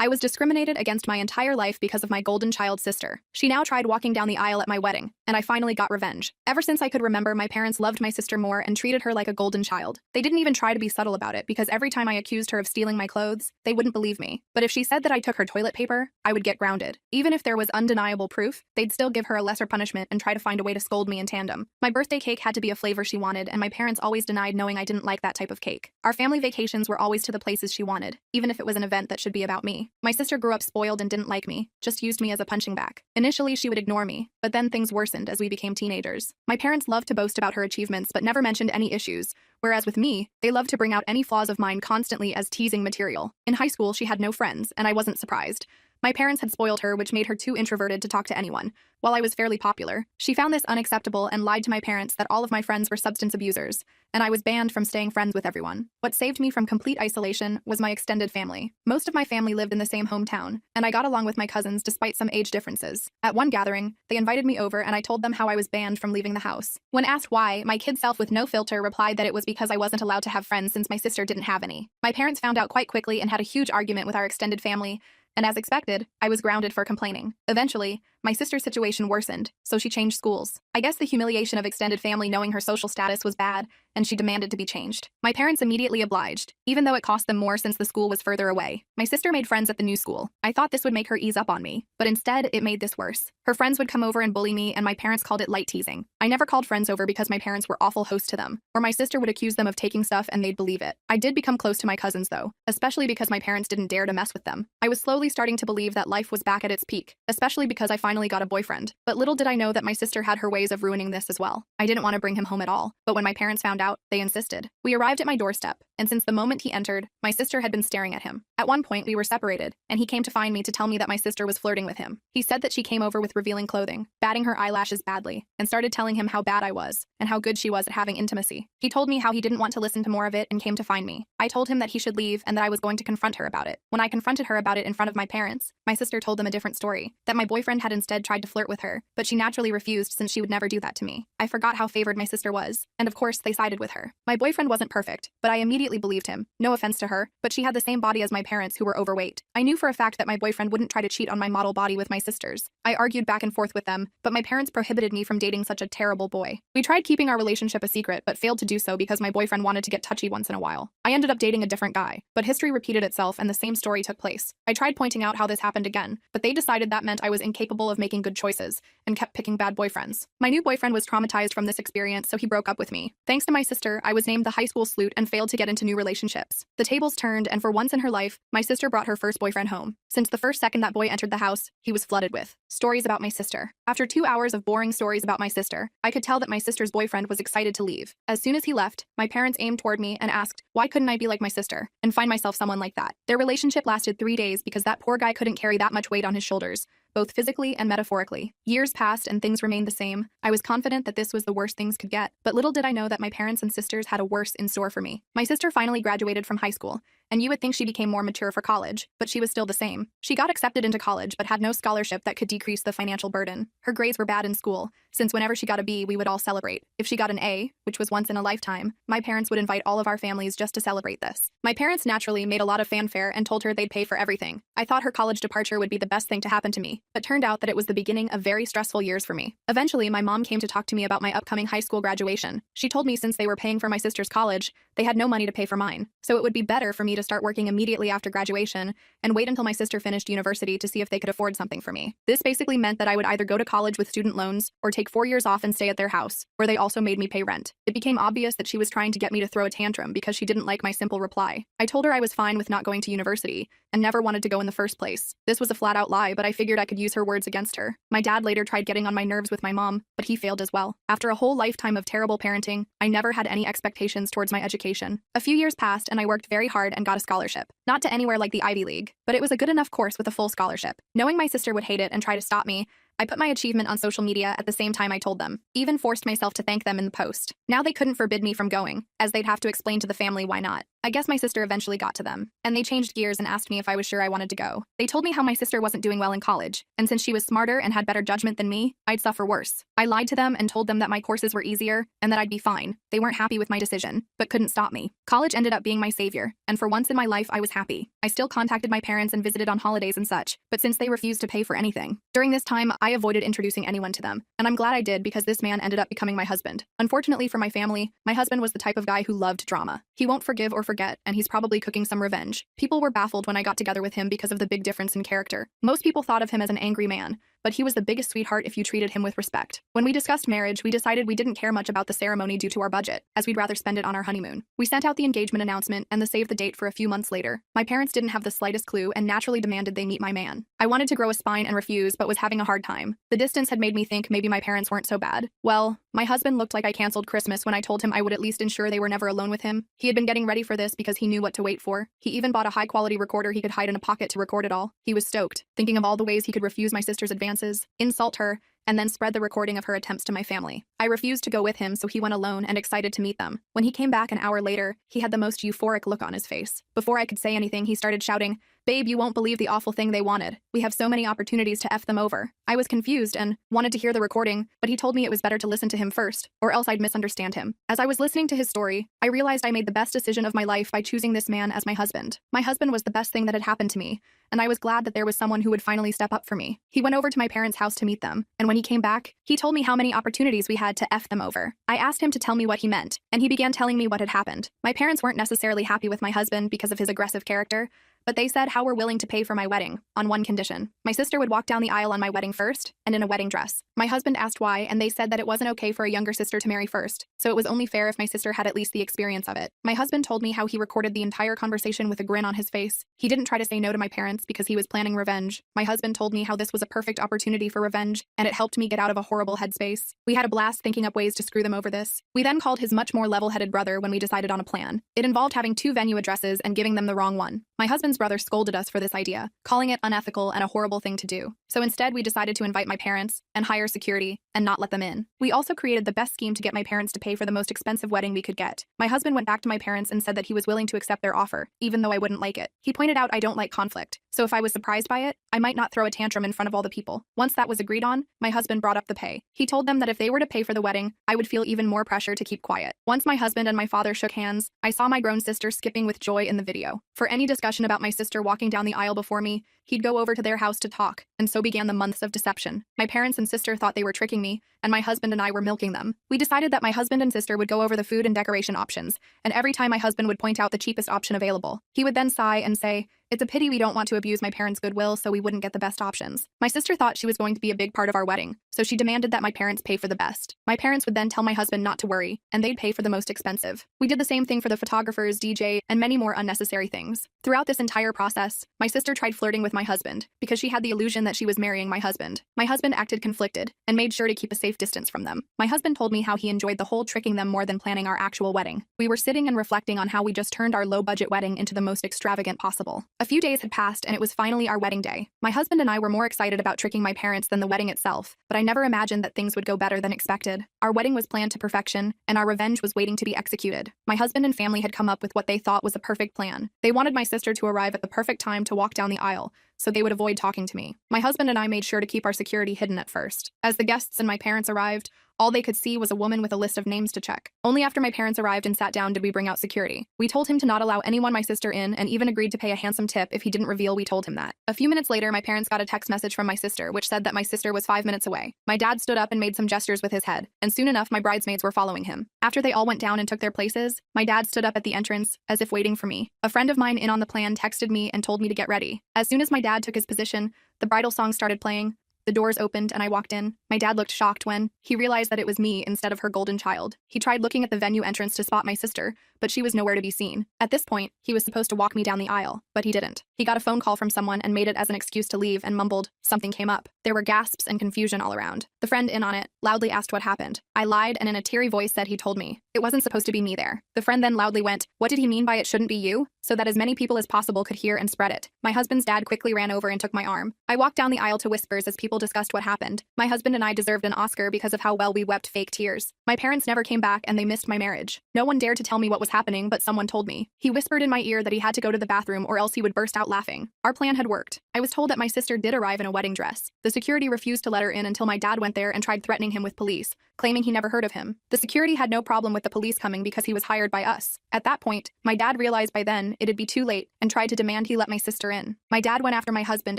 I was discriminated against my entire life because of my golden child sister. She now tried walking down the aisle at my wedding, and I finally got revenge. Ever since I could remember, my parents loved my sister more and treated her like a golden child. They didn't even try to be subtle about it because every time I accused her of stealing my clothes, they wouldn't believe me. But if she said that I took her toilet paper, I would get grounded. Even if there was undeniable proof, they'd still give her a lesser punishment and try to find a way to scold me in tandem. My birthday cake had to be a flavor she wanted, and my parents always denied knowing I didn't like that type of cake. Our family vacations were always to the places she wanted, even if it was an event that should be about me. My sister grew up spoiled and didn't like me, just used me as a punching bag. Initially, she would ignore me, but then things worsened as we became teenagers. My parents loved to boast about her achievements but never mentioned any issues, whereas with me, they loved to bring out any flaws of mine constantly as teasing material. In high school, she had no friends, and I wasn't surprised. My parents had spoiled her, which made her too introverted to talk to anyone. While I was fairly popular, she found this unacceptable and lied to my parents that all of my friends were substance abusers, and I was banned from staying friends with everyone. What saved me from complete isolation was my extended family. Most of my family lived in the same hometown, and I got along with my cousins despite some age differences. At one gathering, they invited me over and I told them how I was banned from leaving the house. When asked why, my kid self with no filter replied that it was because I wasn't allowed to have friends since my sister didn't have any. My parents found out quite quickly and had a huge argument with our extended family, and as expected, I was grounded for complaining. Eventually, my sister's situation worsened, so she changed schools. I guess the humiliation of extended family knowing her social status was bad, and she demanded to be changed. My parents immediately obliged, even though it cost them more since the school was further away. My sister made friends at the new school. I thought this would make her ease up on me, but instead, it made this worse. Her friends would come over and bully me, and my parents called it light teasing. I never called friends over because my parents were awful hosts to them, or my sister would accuse them of taking stuff and they'd believe it. I did become close to my cousins though, especially because my parents didn't dare to mess with them. I was slowly starting to believe that life was back at its peak, especially because I finally got a boyfriend. But little did I know that my sister had her ways of ruining this as well. I didn't want to bring him home at all, but when my parents found out, they insisted. We arrived at my doorstep, and since the moment he entered, my sister had been staring at him. At one point, we were separated, and he came to find me to tell me that my sister was flirting with him. He said that she came over with revealing clothing, batting her eyelashes badly, and started telling him how bad I was, and how good she was at having intimacy. He told me how he didn't want to listen to more of it and came to find me. I told him that he should leave and that I was going to confront her about it. When I confronted her about it in front of my parents, my sister told them a different story, that my boyfriend had instead tried to flirt with her, but she naturally refused since she would never do that to me. I forgot how favored my sister was, and of course they sided with her. My boyfriend wasn't perfect, but I immediately believed him. No offense to her, but she had the same body as my parents who were overweight. I knew for a fact that my boyfriend wouldn't try to cheat on my model body with my sisters. I argued back and forth with them, but my parents prohibited me from dating such a terrible boy. We tried keeping our relationship a secret, but failed to do so because my boyfriend wanted to get touchy once in a while. I ended up dating a different guy, but history repeated itself and the same story took place. I tried pointing out how this happened again, but they decided that meant I was incapable of making good choices and kept picking bad boyfriends. My new boyfriend was traumatized from this experience, so he broke up with me. Thanks to my sister, I was named the high school sleuth and failed to get into new relationships. The tables turned, and for once in her life, my sister brought her first boyfriend home. Since the first second that boy entered the house, he was flooded with stories about my sister. After 2 hours of boring stories about my sister, I could tell that my sister's boyfriend was excited to leave. As soon as he left, my parents aimed toward me and asked, why couldn't I be like my sister and find myself someone like that? Their relationship lasted 3 days because that poor guy couldn't carry that much weight on his shoulders, both physically and metaphorically. Years passed and things remained the same. I was confident that this was the worst things could get, but little did I know that my parents and sisters had a worse in store for me. My sister finally graduated from high school, and you would think she became more mature for college, but she was still the same. She got accepted into college but had no scholarship that could decrease the financial burden. Her grades were bad in school, since whenever she got a B, we would all celebrate. If she got an A, which was once in a lifetime, my parents would invite all of our families just to celebrate this. My parents naturally made a lot of fanfare and told her they'd pay for everything. I thought her college departure would be the best thing to happen to me, but turned out that it was the beginning of very stressful years for me. Eventually, my mom came to talk to me about my upcoming high school graduation. She told me since they were paying for my sister's college, they had no money to pay for mine, so it would be better for me to start working immediately after graduation and wait until my sister finished university to see if they could afford something for me. This basically meant that I would either go to college with student loans or take 4 years off and stay at their house, where they also made me pay rent. It became obvious that she was trying to get me to throw a tantrum because she didn't like my simple reply. I told her I was fine with not going to university and never wanted to go in the first place. This was a flat-out lie, but I figured I could use her words against her. My dad later tried getting on my nerves with my mom, but he failed as well. After a whole lifetime of terrible parenting, I never had any expectations towards my education. A few years passed and I worked very hard and got a scholarship. Not to anywhere like the Ivy League, but it was a good enough course with a full scholarship. Knowing my sister would hate it and try to stop me, I put my achievement on social media at the same time I told them, even forced myself to thank them in the post. Now they couldn't forbid me from going, as they'd have to explain to the family why not. I guess my sister eventually got to them, and they changed gears and asked me if I was sure I wanted to go. They told me how my sister wasn't doing well in college, and since she was smarter and had better judgment than me, I'd suffer worse. I lied to them and told them that my courses were easier and that I'd be fine. They weren't happy with my decision, but couldn't stop me. College ended up being my savior, and for once in my life I was happy. I still contacted my parents and visited on holidays and such, but since they refused to pay for anything. During this time, I avoided introducing anyone to them, and I'm glad I did because this man ended up becoming my husband. Unfortunately for my family, my husband was the type of guy who loved drama. He won't forgive or forget, and he's probably cooking some revenge. People were baffled when I got together with him because of the big difference in character. Most people thought of him as an angry man, but he was the biggest sweetheart if you treated him with respect. When we discussed marriage, we decided we didn't care much about the ceremony due to our budget, as we'd rather spend it on our honeymoon. We sent out the engagement announcement and the save the date for a few months later. My parents didn't have the slightest clue and naturally demanded they meet my man. I wanted to grow a spine and refuse, but was having a hard time. The distance had made me think maybe my parents weren't so bad. Well, my husband looked like I canceled Christmas when I told him I would at least ensure they were never alone with him. He had been getting ready for this because he knew what to wait for. He even bought a high-quality recorder he could hide in a pocket to record it all. He was stoked, thinking of all the ways he could refuse my sister's advances, insult her, and then spread the recording of her attempts to my family. I refused to go with him, so he went alone and excited to meet them. When he came back an hour later, he had the most euphoric look on his face. Before I could say anything, he started shouting, "Babe, you won't believe the awful thing they wanted. We have so many opportunities to F them over." I was confused and wanted to hear the recording, but he told me it was better to listen to him first, or else I'd misunderstand him. As I was listening to his story, I realized I made the best decision of my life by choosing this man as my husband. My husband was the best thing that had happened to me, and I was glad that there was someone who would finally step up for me. He went over to my parents' house to meet them, and when he came back, he told me how many opportunities we had to F them over. I asked him to tell me what he meant, and he began telling me what had happened. My parents weren't necessarily happy with my husband because of his aggressive character, but they said how we're willing to pay for my wedding, on one condition. My sister would walk down the aisle on my wedding first, and in a wedding dress. My husband asked why, and they said that it wasn't okay for a younger sister to marry first, so it was only fair if my sister had at least the experience of it. My husband told me how he recorded the entire conversation with a grin on his face. He didn't try to say no to my parents because he was planning revenge. My husband told me how this was a perfect opportunity for revenge, and it helped me get out of a horrible headspace. We had a blast thinking up ways to screw them over this. We then called his much more level-headed brother when we decided on a plan. It involved having 2 venue addresses and giving them the wrong one. My husband's brother scolded us for this idea, calling it unethical and a horrible thing to do. So instead, we decided to invite my parents and hire security and not let them in. We also created the best scheme to get my parents to pay for the most expensive wedding we could get. My husband went back to my parents and said that he was willing to accept their offer, even though I wouldn't like it. He pointed out I don't like conflict, so if I was surprised by it, I might not throw a tantrum in front of all the people. Once that was agreed on, my husband brought up the pay. He told them that if they were to pay for the wedding, I would feel even more pressure to keep quiet. Once my husband and my father shook hands, I saw my grown sister skipping with joy in the video. For any discussion about my sister walking down the aisle before me, he'd go over to their house to talk, and so began the months of deception. My parents and sister thought they were tricking me, and my husband and I were milking them. We decided that my husband and sister would go over the food and decoration options, and every time my husband would point out the cheapest option available, he would then sigh and say, "It's a pity we don't want to abuse my parents' goodwill, so we wouldn't get the best options." My sister thought she was going to be a big part of our wedding, so she demanded that my parents pay for the best. My parents would then tell my husband not to worry, and they'd pay for the most expensive. We did the same thing for the photographers, DJ, and many more unnecessary things. Throughout this entire process, my sister tried flirting with my husband, because she had the illusion that she was marrying my husband. My husband acted conflicted, and made sure to keep a safe distance from them. My husband told me how he enjoyed the whole tricking them more than planning our actual wedding. We were sitting and reflecting on how we just turned our low-budget wedding into the most extravagant possible. A few days had passed, and it was finally our wedding day. My husband and I were more excited about tricking my parents than the wedding itself, but I never imagined that things would go better than expected. Our wedding was planned to perfection, and our revenge was waiting to be executed. My husband and family had come up with what they thought was a perfect plan. They wanted my sister to arrive at the perfect time to walk down the aisle, so they would avoid talking to me. My husband and I made sure to keep our security hidden at first. As the guests and my parents arrived, all they could see was a woman with a list of names to check. Only after my parents arrived and sat down did we bring out security. We told him to not allow anyone my sister in, and even agreed to pay a handsome tip if he didn't reveal we told him that. A few minutes later, my parents got a text message from my sister which said that my sister was 5 minutes away. My dad stood up and made some gestures with his head, and soon enough my bridesmaids were following him. After they all went down and took their places, my dad stood up at the entrance, as if waiting for me. A friend of mine in on the plan texted me and told me to get ready. As soon as my dad took his position, the bridal song started playing. The doors opened and I walked in. My dad looked shocked when he realized that it was me instead of her golden child. He tried looking at the venue entrance to spot my sister, but she was nowhere to be seen. At this point, he was supposed to walk me down the aisle, but he didn't. He got a phone call from someone and made it as an excuse to leave and mumbled, "Something came up." There were gasps and confusion all around. The friend in on it loudly asked what happened. I lied and in a teary voice said he told me. It wasn't supposed to be me there. The friend then loudly went, "What did he mean by it shouldn't be you?" so that as many people as possible could hear and spread it. My husband's dad quickly ran over and took my arm. I walked down the aisle to whispers as people discussed what happened. My husband and I deserved an Oscar because of how well we wept fake tears. My parents never came back and they missed my marriage. No one dared to tell me what was was happening, but someone told me. He whispered in my ear that he had to go to the bathroom or else he would burst out laughing. Our plan had worked. I was told that my sister did arrive in a wedding dress. The security refused to let her in until my dad went there and tried threatening him with police, claiming he never heard of him. The security had no problem with the police coming because he was hired by us. At that point, my dad realized by then it'd be too late and tried to demand he let my sister in. My dad went after my husband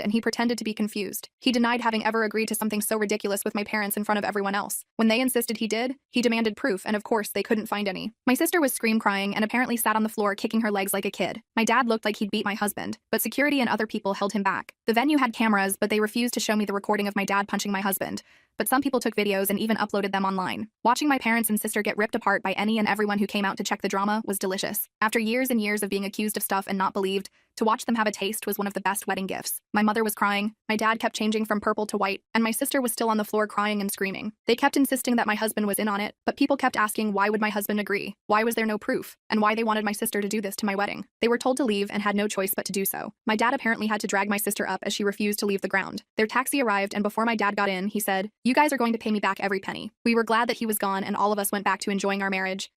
and he pretended to be confused. He denied having ever agreed to something so ridiculous with my parents in front of everyone else. When they insisted he did, he demanded proof, and of course they couldn't find any. My sister was crying and apparently sat on the floor kicking her legs like a kid. My dad looked like he'd beat my husband, but security and other people held him back. The venue had cameras, but they refused to show me the recording of my dad punching my husband. But some people took videos and even uploaded them online. Watching my parents and sister get ripped apart by any and everyone who came out to check the drama was delicious. After years and years of being accused of stuff and not believed, to watch them have a taste was one of the best wedding gifts. My mother was crying, my dad kept changing from purple to white, and my sister was still on the floor crying and screaming. They kept insisting that my husband was in on it, but people kept asking why would my husband agree, why was there no proof, and why they wanted my sister to do this to my wedding. They were told to leave and had no choice but to do so. My dad apparently had to drag my sister up as she refused to leave the ground. Their taxi arrived, and before my dad got in, he said, "You guys are going to pay me back every penny." We were glad that he was gone and all of us went back to enjoying our marriage.